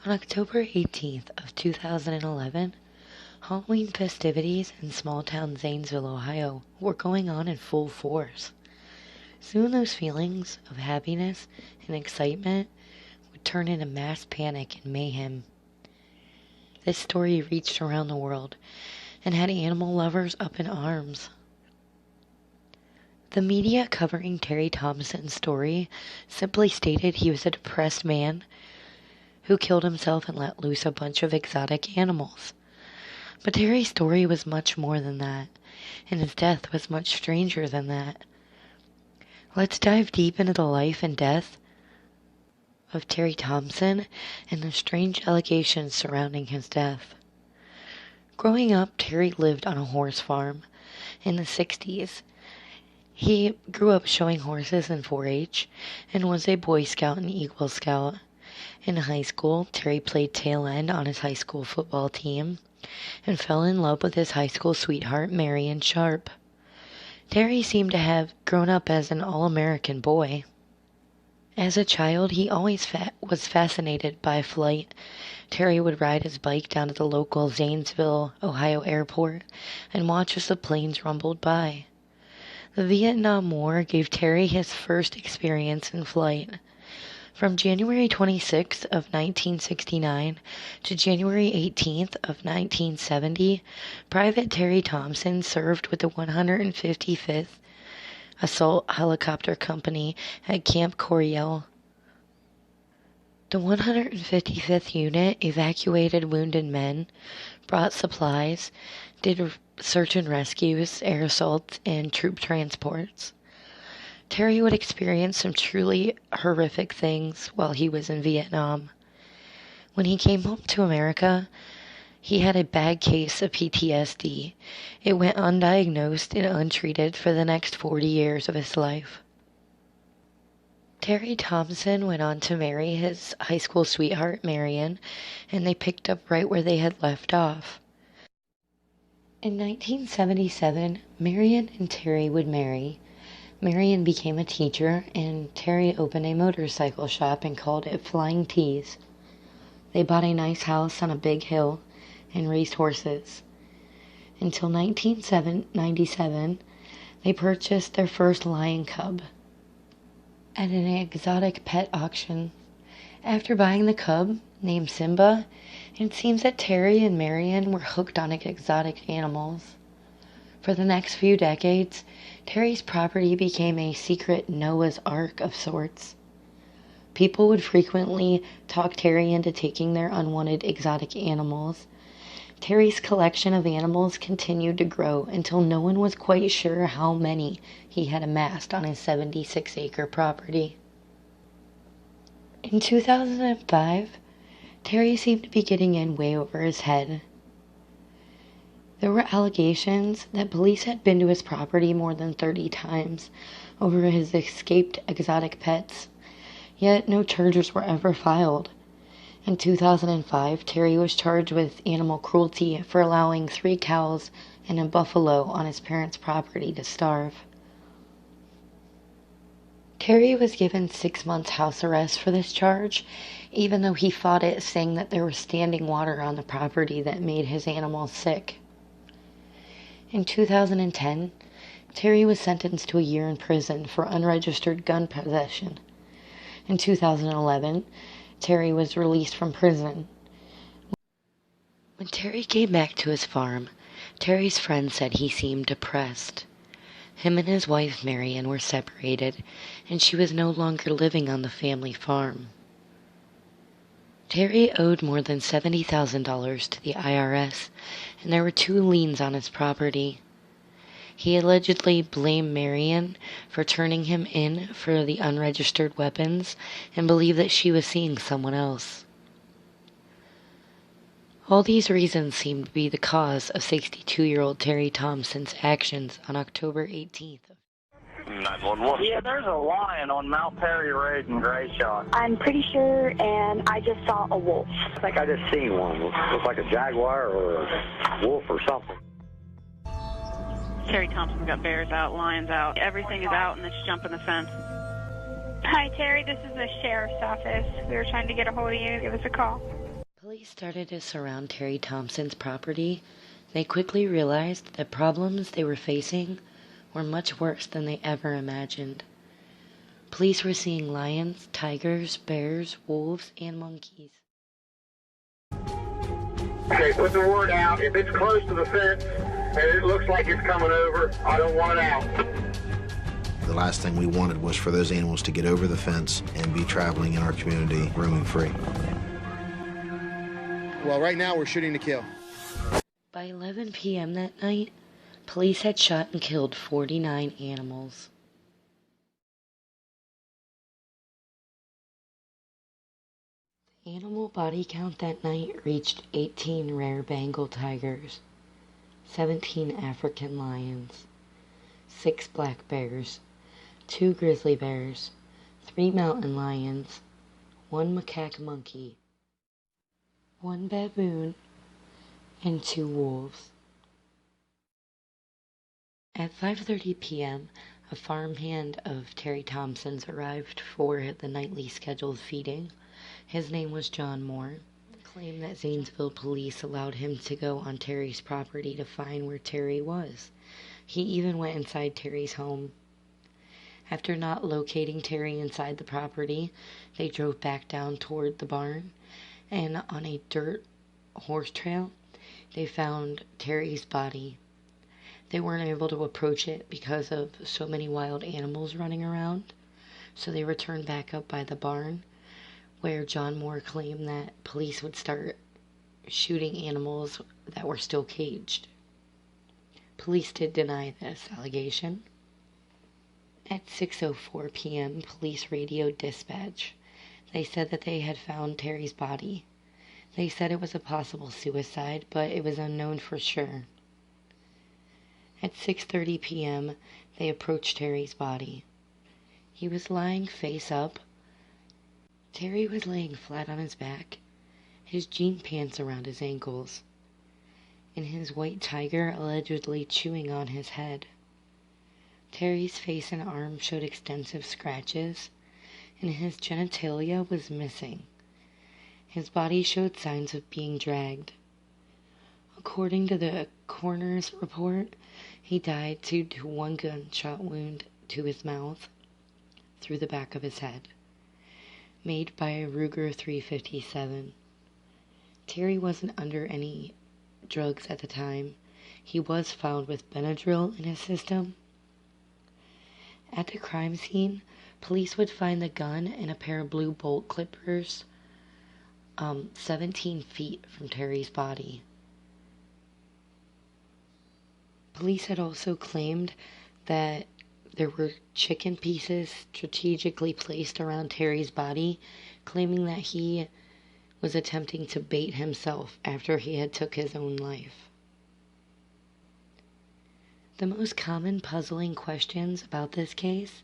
On October 18th of 2011, Halloween festivities in small-town Zanesville, Ohio were going on in full force. Soon those feelings of happiness and excitement would turn into mass panic and mayhem. This story reached around the world and had animal lovers up in arms. The media covering Terry Thompson's story simply stated he was a depressed man who killed himself and let loose a bunch of exotic animals. But Terry's story was much more than that, and his death was much stranger than that. Let's dive deep into the life and death of Terry Thompson and the strange allegations surrounding his death. Growing up, Terry lived on a horse farm in the 60s. He grew up showing horses in 4-H and was a Boy Scout and Eagle Scout. In high school, Terry played tail end on his high school football team and fell in love with his high school sweetheart, Marion Sharp. Terry seemed to have grown up as an all-American boy. As a child, he always was fascinated by flight. Terry would ride his bike down to the local Zanesville, Ohio airport and watch as the planes rumbled by. The Vietnam War gave Terry his first experience in flight. From January 26th of 1969 to January 18th of 1970, Private Terry Thompson served with the 155th Assault Helicopter Company at Camp Coryell. The 155th Unit evacuated wounded men, brought supplies, did search and rescues, air assaults, and troop transports. Terry would experience some truly horrific things while he was in Vietnam. When he came home to America, he had a bad case of PTSD. It went undiagnosed and untreated for the next 40 years of his life. Terry Thompson went on to marry his high school sweetheart, Marion, and they picked up right where they had left off. In 1977, Marion and Terry would marry. Marion became a teacher, and Terry opened a motorcycle shop and called it Flying T's. They bought a nice house on a big hill and raised horses. Until 1997, they purchased their first lion cub at an exotic pet auction. After buying the cub, named Simba, it seems that Terry and Marion were hooked on exotic animals. For the next few decades, Terry's property became a secret Noah's Ark of sorts. People would frequently talk Terry into taking their unwanted exotic animals. Terry's collection of animals continued to grow until no one was quite sure how many he had amassed on his 76-acre property. In 2005, Terry seemed to be getting in way over his head. There were allegations that police had been to his property more than 30 times over his escaped exotic pets, yet no charges were ever filed. In 2005, Terry was charged with animal cruelty for allowing 3 cows and a buffalo on his parents' property to starve. Terry was given 6 months house arrest for this charge, even though he fought it, saying that there was standing water on the property that made his animals sick. In 2010, Terry was sentenced to a year in prison for unregistered gun possession. In 2011, Terry was released from prison. When Terry came back to his farm, Terry's friend said he seemed depressed. Him and his wife Marion were separated, and she was no longer living on the family farm. Terry owed more than $70,000 to the IRS, and there were 2 liens on his property. He allegedly blamed Marion for turning him in for the unregistered weapons and believed that she was seeing someone else. All these reasons seem to be the cause of 62-year-old Terry Thompson's actions on October 18th. 911. Yeah, there's a lion on Mount Perry Road in Grayshot. I'm pretty sure, and I just saw a wolf. I think I just seen one. Looks like a jaguar or a wolf or something. Terry Thompson got bears out, lions out. Everything is out, and it's jumping the fence. Hi, Terry. This is the sheriff's office. We were trying to get a hold of you. Give us a call. Police started to surround Terry Thompson's property. They quickly realized the problems they were facing were much worse than they ever imagined. Police were seeing lions, tigers, bears, wolves, and monkeys. Okay, put the word out. If it's close to the fence and it looks like it's coming over, I don't want it out. The last thing we wanted was for those animals to get over the fence and be traveling in our community roaming free. Well, right now we're shooting to kill. By 11 p.m. that night, police had shot and killed 49 animals. The animal body count that night reached 18 rare Bengal tigers, 17 African lions, 6 black bears, 2 grizzly bears, 3 mountain lions, 1 macaque monkey, 1 baboon, and 2 wolves. At 5:30 p.m., a farmhand of Terry Thompson's arrived for the nightly scheduled feeding. His name was John Moore. He claimed that Zanesville police allowed him to go on Terry's property to find where Terry was. He even went inside Terry's home. After not locating Terry inside the property, they drove back down toward the barn, and on a dirt horse trail, they found Terry's body. They weren't able to approach it because of so many wild animals running around, so they returned back up by the barn, where John Moore claimed that police would start shooting animals that were still caged. Police did deny this allegation. At 6:04 p.m., police radioed dispatch. They said that they had found Terry's body. They said it was a possible suicide, but it was unknown for sure. At 6:30 p.m., they approached Terry's body. He was lying face up. Terry was laying flat on his back, his jean pants around his ankles, and his white tiger allegedly chewing on his head. Terry's face and arms showed extensive scratches, and his genitalia was missing. His body showed signs of being dragged. According to the coroner's report, he died due to 1 gunshot wound to his mouth through the back of his head, made by a Ruger 357. Terry wasn't under any drugs at the time. He was found with Benadryl in his system. At the crime scene, police would find the gun and a pair of blue bolt clippers 17 feet from Terry's body. Police had also claimed that there were chicken pieces strategically placed around Terry's body, claiming that he was attempting to bait himself after he had took his own life. The most common puzzling questions about this case: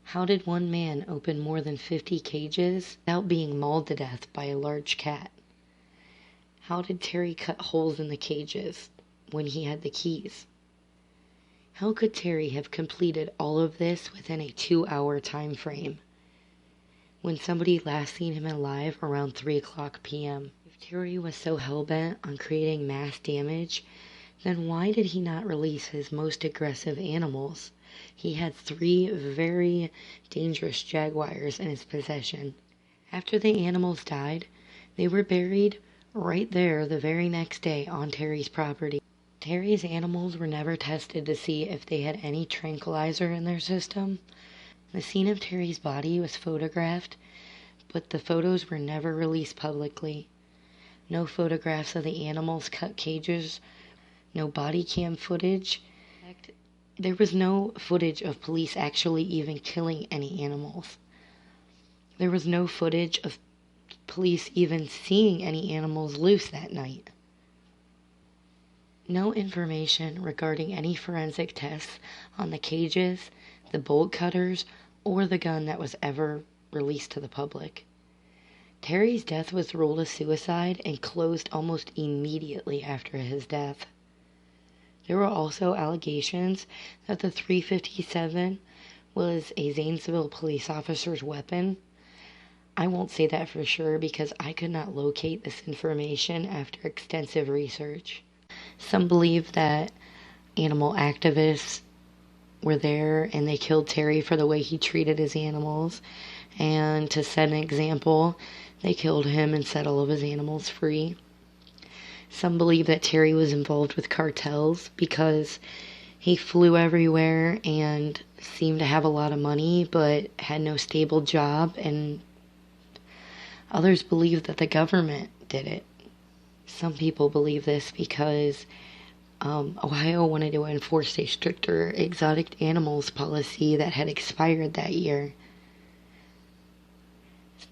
how did one man open more than 50 cages without being mauled to death by a large cat? How did Terry cut holes in the cages when he had the keys? How could Terry have completed all of this within a 2-hour time frame when somebody last seen him alive around 3 o'clock p.m.? If Terry was so hell-bent on creating mass damage, then why did he not release his most aggressive animals? He had 3 very dangerous jaguars in his possession. After the animals died, they were buried right there the very next day on Terry's property. Terry's animals were never tested to see if they had any tranquilizer in their system. The scene of Terry's body was photographed, but the photos were never released publicly. No photographs of the animals' cut cages, no body cam footage. In fact, there was no footage of police actually even killing any animals. There was no footage of police even seeing any animals loose that night. No information regarding any forensic tests on the cages, the bolt cutters, or the gun that was ever released to the public. Terry's death was ruled a suicide and closed almost immediately after his death. There were also allegations that the .357 was a Zanesville police officer's weapon. I won't say that for sure because I could not locate this information after extensive research. Some believe that animal activists were there and they killed Terry for the way he treated his animals. And to set an example, they killed him and set all of his animals free. Some believe that Terry was involved with cartels because he flew everywhere and seemed to have a lot of money but had no stable job, and others believe that the government did it. Some people believe this because Ohio wanted to enforce a stricter exotic animals policy that had expired that year.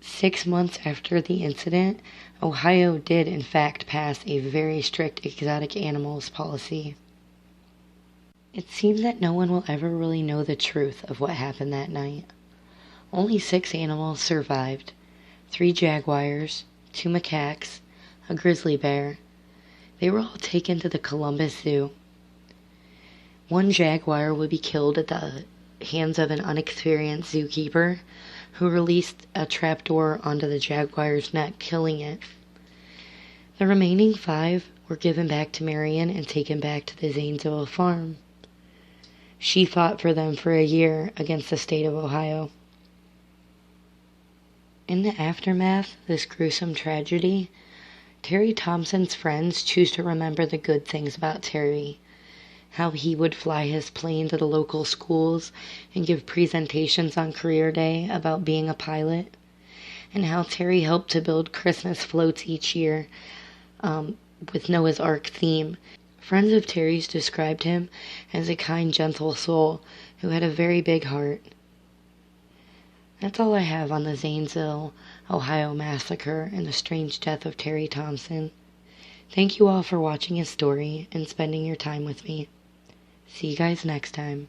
6 months after the incident, Ohio did in fact pass a very strict exotic animals policy. It seems that no one will ever really know the truth of what happened that night. Only 6 animals survived: 3 jaguars, 2 macaques, a grizzly bear. They were all taken to the Columbus Zoo. 1 jaguar would be killed at the hands of an unexperienced zookeeper who released a trapdoor onto the jaguar's neck, killing it. The remaining 5 were given back to Marion and taken back to the Zanesville farm. She fought for them for a year against the state of Ohio. In the aftermath of this gruesome tragedy, Terry Thompson's friends choose to remember the good things about Terry. How he would fly his plane to the local schools and give presentations on career day about being a pilot. And how Terry helped to build Christmas floats each year with Noah's Ark theme. Friends of Terry's described him as a kind, gentle soul who had a very big heart. That's all I have on the Zanesville, Ohio massacre and the strange death of Terry Thompson. Thank you all for watching his story and spending your time with me. See you guys next time.